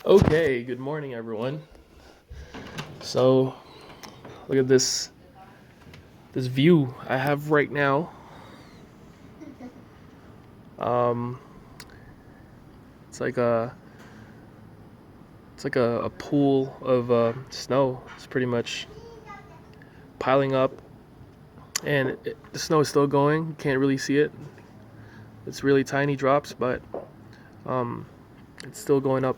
Okay, good morning, everyone. So, look at this view I have right now. Um, it's like a pool of snow. It's pretty much piling up, and the snow is still going. You can't really see it. It's really tiny drops, but um, it's still going up.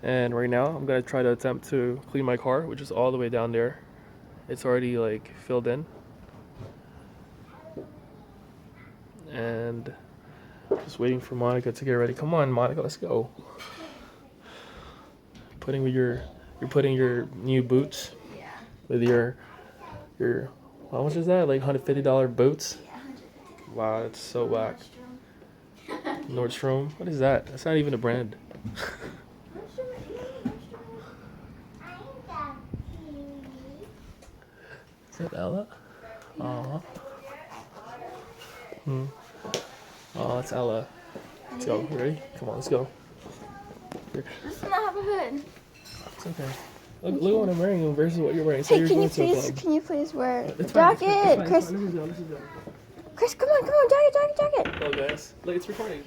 And right now, I'm gonna try to attempt to clean my car, which is all the way down there. It's already like filled in, and just waiting for Monica to get ready. Come on, Monica, let's go. You're putting your new boots Yeah. with your how much is that? Like $150 boots? Yeah, 150. Wow, that's so whack. Nordstrom? What is that? That's not even a brand. Is that Ella? Aw. Oh, it's Ella. Let's go. You ready? Come on, let's go. Here. This does not have a hood. It's okay. Look what I'm wearing versus what you're wearing. So Hey, you're going to a club. can you please wear It's fine, jacket, it's fine, Chris? Let's just go. Let's just go. Chris, come on, jacket. Oh, guys. Look, it's recording.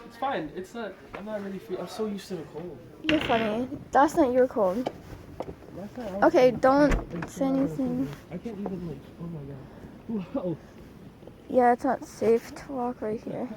It's fine. It's not. I'm not really. I'm so used to the cold. You're funny. That's not your cold. Okay, don't say anything. I can't even like. Oh my god. Whoa. Yeah, it's not safe to walk right here.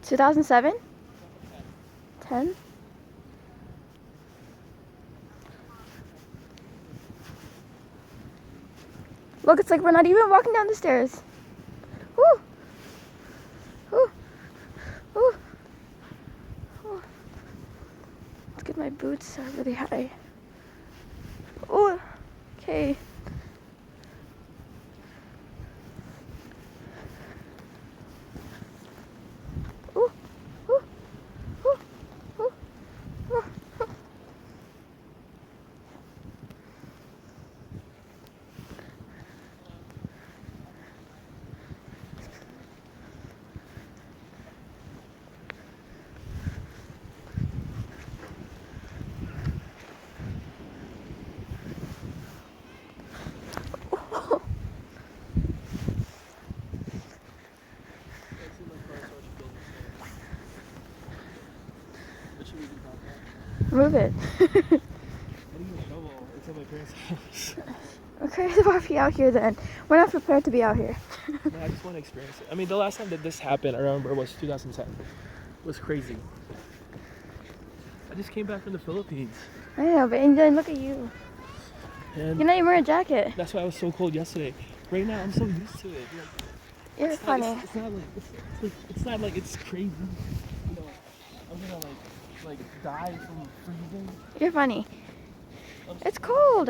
(2007) 10. Look, it's like we're not even walking down the stairs. Woo! Woo! Woo! Woo. Let's get my boots are really high. Oh, okay. Ooh, ooh, ooh, ooh, ooh. 'Move it. It's at my parents' house. Okay, why are we out here then? We're not prepared to be out here. No, I just want to experience it. I mean, the last time that this happened, I remember, was 2010. It was crazy. I just came back from the Philippines. I know, but and then look at you. And You're not even wearing a jacket. that's why I was so cold yesterday. Right now, I'm so used to it. You're It's funny. It's not like it's crazy. You know, I'm gonna like die from freezing. You're funny. It's cold.